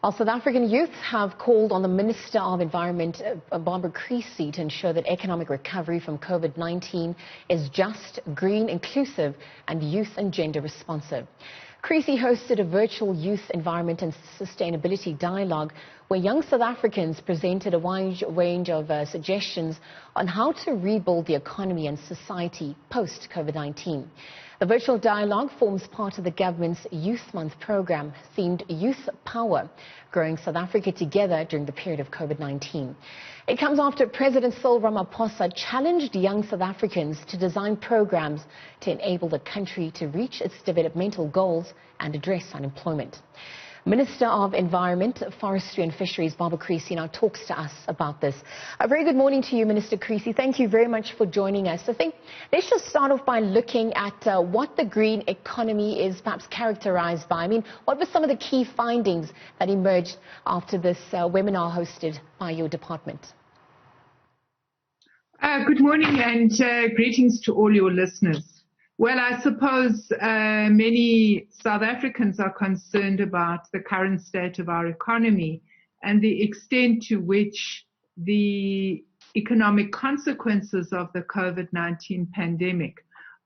Well, South African youth have called on the Minister of Environment, Barbara Creecy, to ensure that economic recovery from COVID-19 is just, green, inclusive, and youth and gender responsive. Creecy hosted a virtual youth environment and sustainability dialogue where young South Africans presented a wide range of suggestions on how to rebuild the economy and society post-COVID-19. The virtual dialogue forms part of the government's Youth Month program themed Youth Power, growing South Africa together during the period of COVID-19. It comes after President Cyril Ramaphosa challenged young South Africans to design programs to enable the country to reach its developmental goals and address unemployment. Minister of Environment, Forestry and Fisheries, Barbara Creecy, now talks to us about this. A very good morning to you, Minister Creecy. Thank you very much for joining us. I think let's just start off by looking at what the green economy is perhaps characterized by. I mean, what were some of the key findings that emerged after this webinar hosted by your department? Good morning and greetings to all your listeners. Well, I suppose many South Africans are concerned about the current state of our economy and the extent to which the economic consequences of the COVID-19 pandemic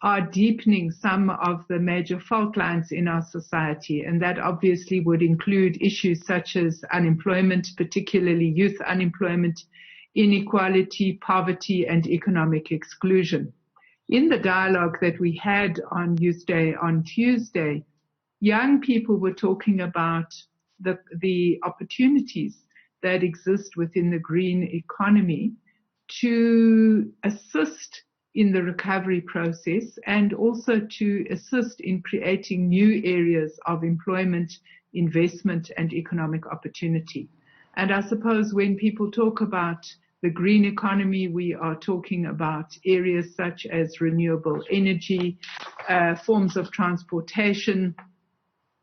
are deepening some of the major fault lines in our society. And that obviously would include issues such as unemployment, particularly youth unemployment, inequality, poverty, and economic exclusion. In the dialogue that we had on Youth Day on Tuesday, young people were talking about the opportunities that exist within the green economy to assist in the recovery process and also to assist in creating new areas of employment, investment, and economic opportunity. And I suppose when people talk about the green economy, we are talking about areas such as renewable energy, forms of transportation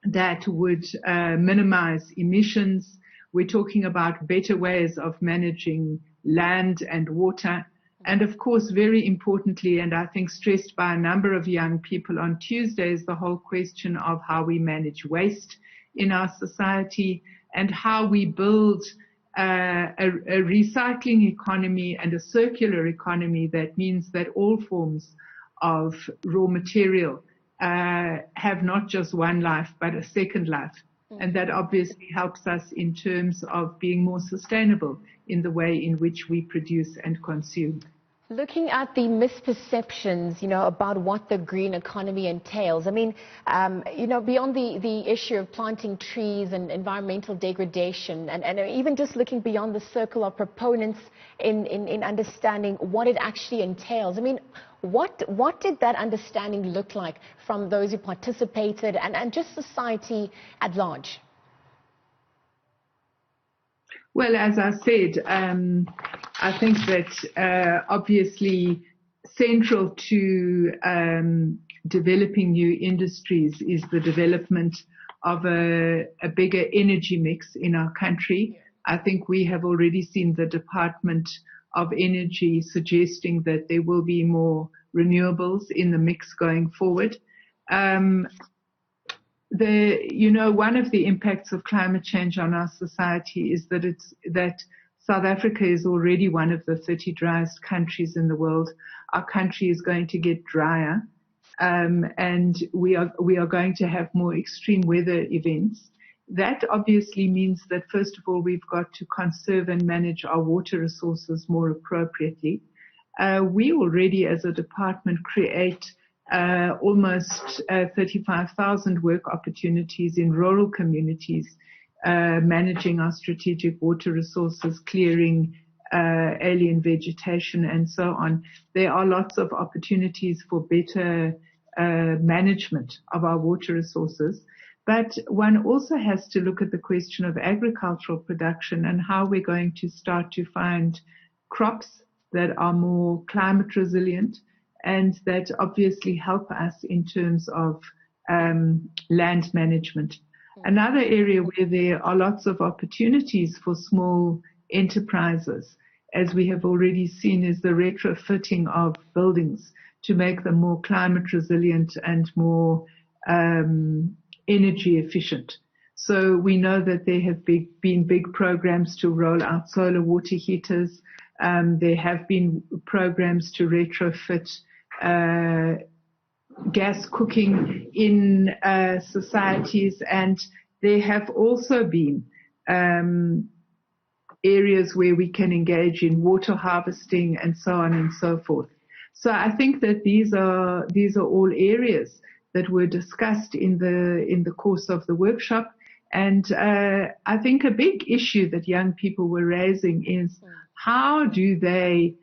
that would minimize emissions. We're talking about better ways of managing land and water. And of course, very importantly, and I think stressed by a number of young people on Tuesday, is the whole question of how we manage waste in our society and how we build a recycling economy and a circular economy that means that all forms of raw material have not just one life but a second life. And that obviously helps us in terms of being more sustainable in the way in which we produce and consume. Looking at the misperceptions, about what the green economy entails. I mean, beyond the issue of planting trees and environmental degradation, and even just looking beyond the circle of proponents in understanding what it actually entails. I mean, what did that understanding look like from those who participated and just society at large? Well, as I said, I think that obviously central to developing new industries is the development of a bigger energy mix in our country. I think we have already seen the Department of Energy suggesting that there will be more renewables in the mix going forward. One of the impacts of climate change on our society is that South Africa is already one of the 30 driest countries in the world. Our country is going to get drier, and we are going to have more extreme weather events. That obviously means that, first of all, we've got to conserve and manage our water resources more appropriately. We already, as a department, create almost 35,000 work opportunities in rural communities, managing our strategic water resources, clearing alien vegetation, and so on. There are lots of opportunities for better management of our water resources. But one also has to look at the question of agricultural production and how we're going to start to find crops that are more climate resilient and that obviously help us in terms of land management. Another area where there are lots of opportunities for small enterprises, as we have already seen, is the retrofitting of buildings to make them more climate resilient and more energy efficient. So we know that there have been big programs to roll out solar water heaters. There have been programs to retrofit gas cooking in societies, and there have also been areas where we can engage in water harvesting and so on and so forth. So I think that these are all areas that were discussed in the course of the workshop. And I think a big issue that young people were raising is how do they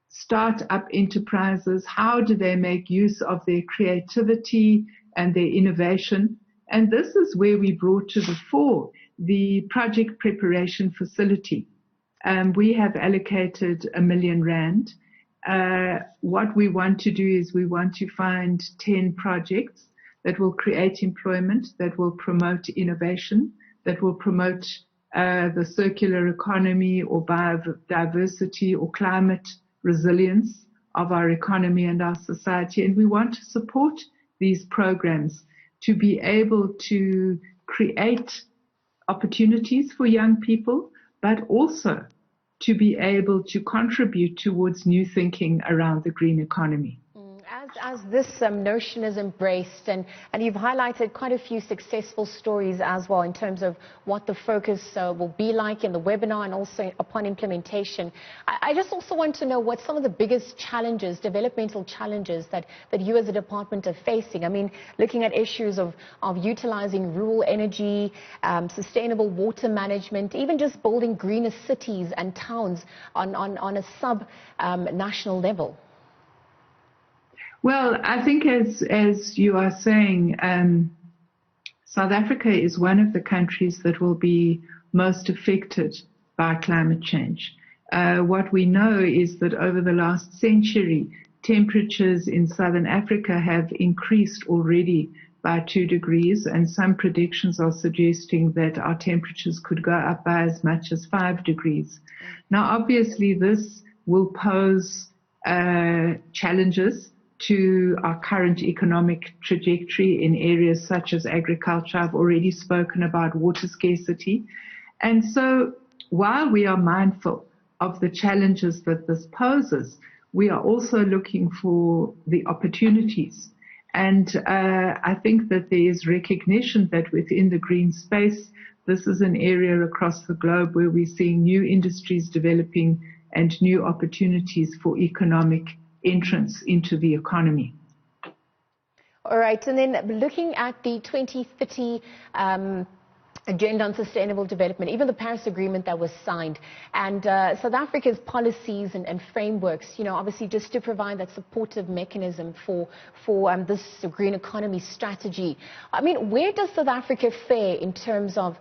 start up enterprises? How do they make use of their creativity and their innovation? And this is where we brought to the fore the project preparation facility. We have allocated R1 million. What we want to do is we want to find 10 projects that will create employment, that will promote innovation, that will promote the circular economy or biodiversity or climate resilience of our economy and our society. And we want to support these programs to be able to create opportunities for young people, but also to be able to contribute towards new thinking around the green economy. As this notion is embraced, and you've highlighted quite a few successful stories as well in terms of what the focus will be like in the webinar and also upon implementation. I just also want to know what some of the biggest challenges, developmental challenges that you as a department are facing. I mean, looking at issues of utilizing rural energy, sustainable water management, even just building greener cities and towns on a sub-national level. Well, I think as you are saying, South Africa is one of the countries that will be most affected by climate change. What we know is that over the last century, temperatures in Southern Africa have increased already by 2 degrees, and some predictions are suggesting that our temperatures could go up by as much as 5 degrees. Now, obviously, this will pose challenges to our current economic trajectory in areas such as agriculture. I've already spoken about water scarcity. And so while we are mindful of the challenges that this poses, we are also looking for the opportunities. And I think that there is recognition that within the green space, this is an area across the globe where we're seeing new industries developing and new opportunities for economic entrance into the economy. All right, and then looking at the 2030 Agenda on Sustainable Development, even the Paris Agreement that was signed, and South Africa's policies and frameworks, you know, obviously just to provide that supportive mechanism for this green economy strategy. I mean, where does South Africa fare in terms of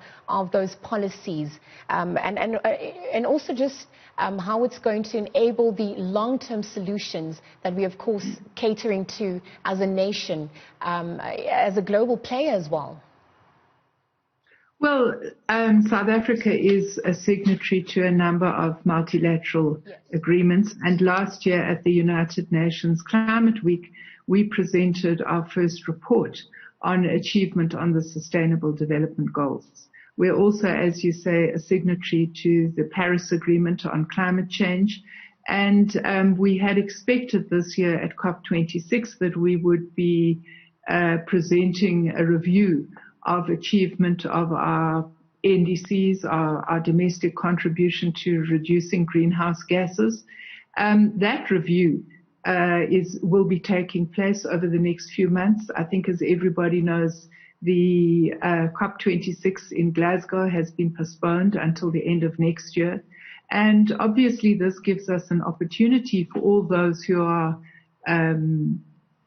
those policies, and also just how it's going to enable the long-term solutions that we, of course, catering to as a nation, as a global player as well? Well, South Africa is a signatory to a number of multilateral agreements. And last year at the United Nations Climate Week, we presented our first report on achievement on the Sustainable Development Goals. We're also, as you say, a signatory to the Paris Agreement on climate change. And we had expected this year at COP26 that we would be presenting a review of achievement of our NDCs, our domestic contribution to reducing greenhouse gases. That review will be taking place over the next few months. I think, as everybody knows, the COP26 in Glasgow has been postponed until the end of next year. And obviously this gives us an opportunity for all those who are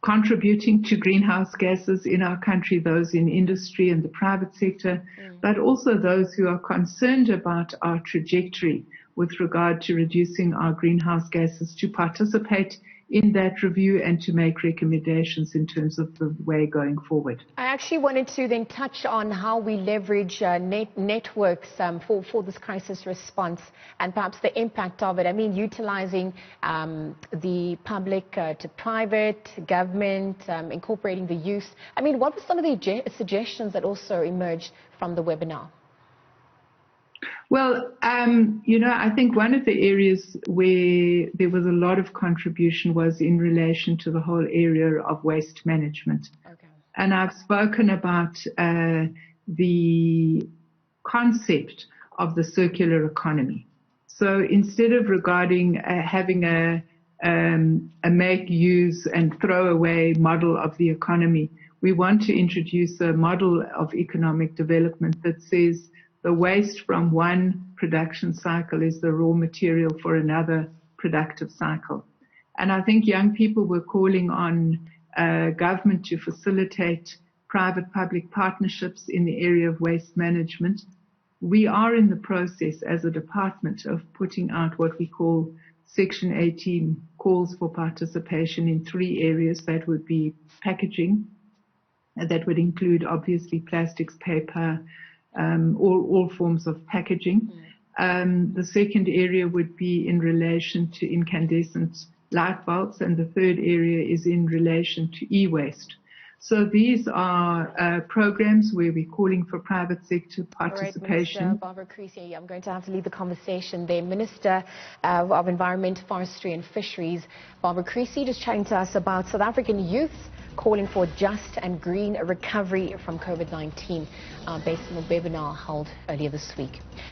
contributing to greenhouse gases in our country, those in industry and the private sector, but also those who are concerned about our trajectory with regard to reducing our greenhouse gases, to participate in that review and to make recommendations in terms of the way going forward. I actually wanted to then touch on how we leverage networks for this crisis response and perhaps the impact of it. I mean, utilizing the public to private, government, incorporating the youth. I mean, what were some of the suggestions that also emerged from the webinar? Well, I think one of the areas where there was a lot of contribution was in relation to the whole area of waste management. Okay. And I've spoken about the concept of the circular economy. So instead of regarding having a make, use, and throw away model of the economy, we want to introduce a model of economic development that says the waste from one production cycle is the raw material for another productive cycle. And I think young people were calling on government to facilitate private-public partnerships in the area of waste management. We are in the process as a department of putting out what we call Section 18 calls for participation in 3 areas. That would be packaging, that would include obviously plastics, paper, all forms of packaging. The second area would be in relation to incandescent light bulbs, and the third area is in relation to e-waste. So these are programs where we're calling for private sector participation. All right, Minister Barbara Creecy, I'm going to have to leave the conversation there. Minister of Environment, Forestry and Fisheries, Barbara Creecy, just chatting to us about South African youth calling for just and green recovery from COVID-19 based on the webinar held earlier this week.